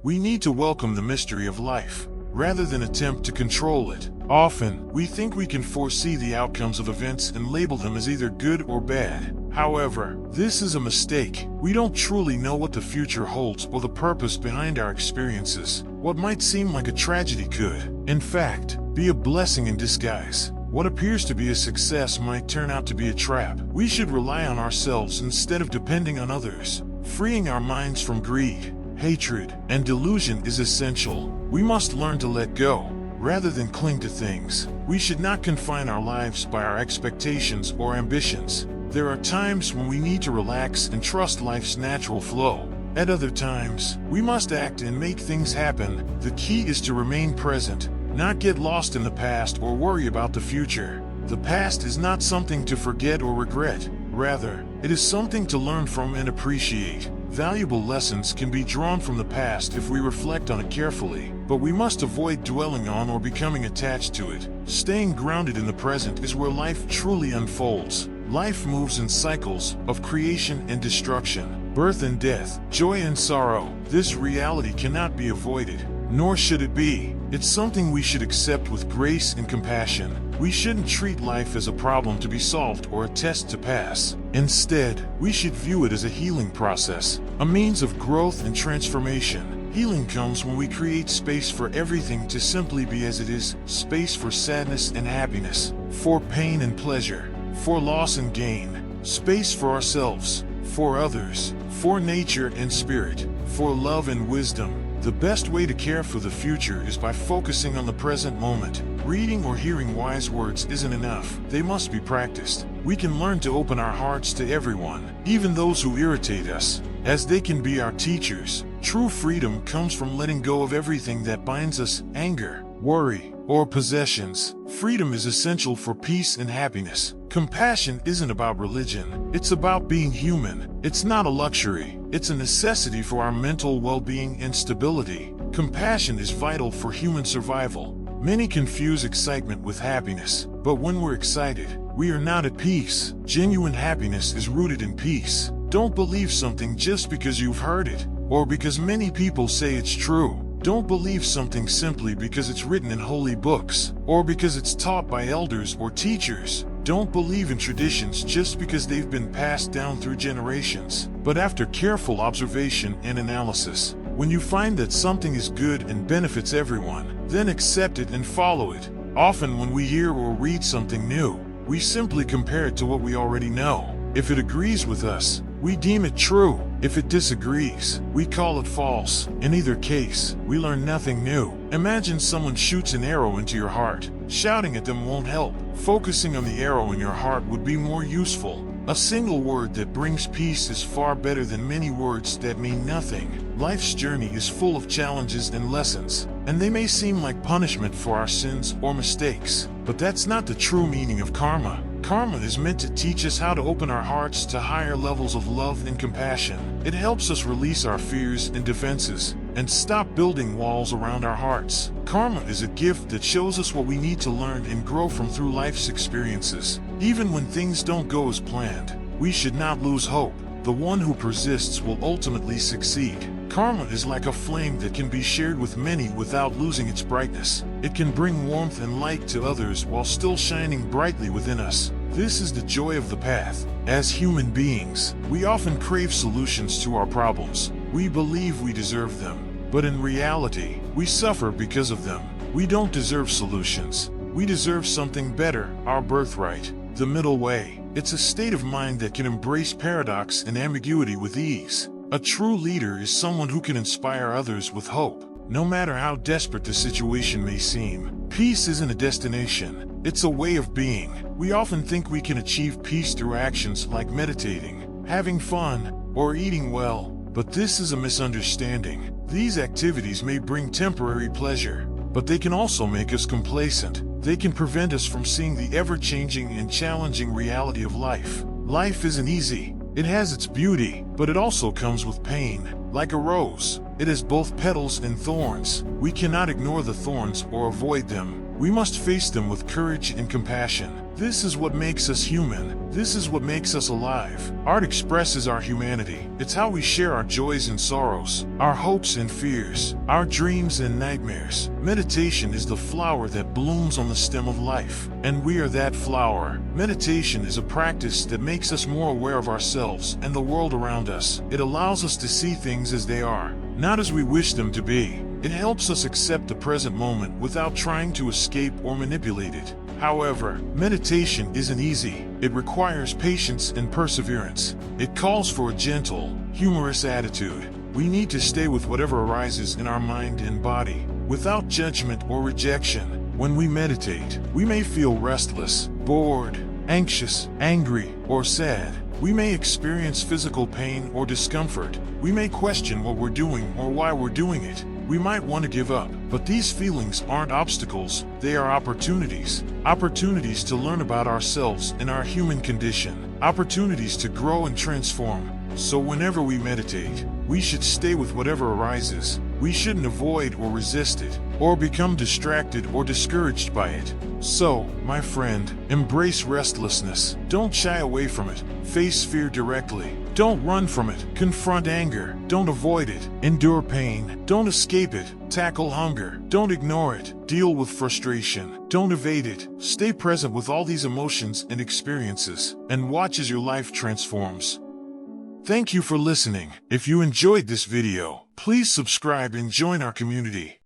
We need to welcome the mystery of life, rather than attempt to control it. Often, we think we can foresee the outcomes of events and label them as either good or bad. However, this is a mistake. We don't truly know what the future holds or the purpose behind our experiences. What might seem like a tragedy could, in fact, be a blessing in disguise. What appears to be a success might turn out to be a trap. We should rely on ourselves instead of depending on others. Freeing our minds from greed, hatred, and delusion is essential. We must learn to let go, rather than cling to things. We should not confine our lives by our expectations or ambitions. There are times when we need to relax and trust life's natural flow. At other times, we must act and make things happen. The key is to remain present, not get lost in the past or worry about the future. The past is not something to forget or regret. Rather, it is something to learn from and appreciate. Valuable lessons can be drawn from the past if we reflect on it carefully, but we must avoid dwelling on or becoming attached to it. Staying grounded in the present is where life truly unfolds. Life moves in cycles of creation and destruction, birth and death, joy and sorrow. This reality cannot be avoided, nor should it be. It's something we should accept with grace and compassion. We shouldn't treat life as a problem to be solved or a test to pass. Instead, we should view it as a healing process, a means of growth and transformation. Healing comes when we create space for everything to simply be as it is, space for sadness and happiness, for pain and pleasure, for loss and gain, space for ourselves, for others, for nature and spirit, for love and wisdom. The best way to care for the future is by focusing on the present moment. Reading or hearing wise words isn't enough. They must be practiced. We can learn to open our hearts to everyone, even those who irritate us, as they can be our teachers. True freedom comes from letting go of everything that binds us, anger, worry, or possessions. Freedom is essential for peace and happiness. Compassion isn't about religion. It's about being human. It's not a luxury. It's a necessity for our mental well-being and stability. Compassion is vital for human survival. Many confuse excitement with happiness, but when we're excited, we are not at peace. Genuine happiness is rooted in peace. Don't believe something just because you've heard it, or because many people say it's true. Don't believe something simply because it's written in holy books, or because it's taught by elders or teachers. Don't believe in traditions just because they've been passed down through generations, but after careful observation and analysis. When you find that something is good and benefits everyone, then accept it and follow it. Often when we hear or read something new, we simply compare it to what we already know. If it agrees with us, we deem it true. If it disagrees, we call it false. In either case, we learn nothing new. Imagine someone shoots an arrow into your heart. Shouting at them won't help. Focusing on the arrow in your heart would be more useful. A single word that brings peace is far better than many words that mean nothing. Life's journey is full of challenges and lessons, and they may seem like punishment for our sins or mistakes. But that's not the true meaning of karma. Karma is meant to teach us how to open our hearts to higher levels of love and compassion. It helps us release our fears and defenses, and stop building walls around our hearts. Karma is a gift that shows us what we need to learn and grow from through life's experiences. Even when things don't go as planned, we should not lose hope. The one who persists will ultimately succeed. Karma is like a flame that can be shared with many without losing its brightness. It can bring warmth and light to others while still shining brightly within us. This is the joy of the path. As human beings, we often crave solutions to our problems. We believe we deserve them, but in reality, we suffer because of them. We don't deserve solutions. We deserve something better, our birthright. The middle way. It's a state of mind that can embrace paradox and ambiguity with ease. A true leader is someone who can inspire others with hope, no matter how desperate the situation may seem. Peace isn't a destination, it's a way of being. We often think we can achieve peace through actions like meditating, having fun, or eating well, but this is a misunderstanding. These activities may bring temporary pleasure, but they can also make us complacent. They can prevent us from seeing the ever-changing and challenging reality of life. Life isn't easy. It has its beauty, but it also comes with pain. Like a rose, it has both petals and thorns. We cannot ignore the thorns or avoid them. We must face them with courage and compassion. This is what makes us human. This is what makes us alive. Art expresses our humanity. It's how we share our joys and sorrows, our hopes and fears, our dreams and nightmares. Meditation is the flower that blooms on the stem of life, and we are that flower. Meditation is a practice that makes us more aware of ourselves and the world around us. It allows us to see things as they are, not as we wish them to be. It helps us accept the present moment without trying to escape or manipulate it. However, meditation isn't easy. It requires patience and perseverance. It calls for a gentle, humorous attitude. We need to stay with whatever arises in our mind and body, without judgment or rejection. When we meditate, we may feel restless, bored, anxious, angry, or sad. We may experience physical pain or discomfort. We may question what we're doing or why we're doing it. We might want to give up, but these feelings aren't obstacles, they are opportunities. Opportunities to learn about ourselves and our human condition. Opportunities to grow and transform. So whenever we meditate, we should stay with whatever arises. We shouldn't avoid or resist it, or become distracted or discouraged by it. So, my friend, embrace restlessness. Don't shy away from it. Face fear directly. Don't run from it. Confront anger. Don't avoid it. Endure pain. Don't escape it. Tackle hunger. Don't ignore it. Deal with frustration. Don't evade it. Stay present with all these emotions and experiences, and watch as your life transforms. Thank you for listening. If you enjoyed this video, please subscribe and join our community.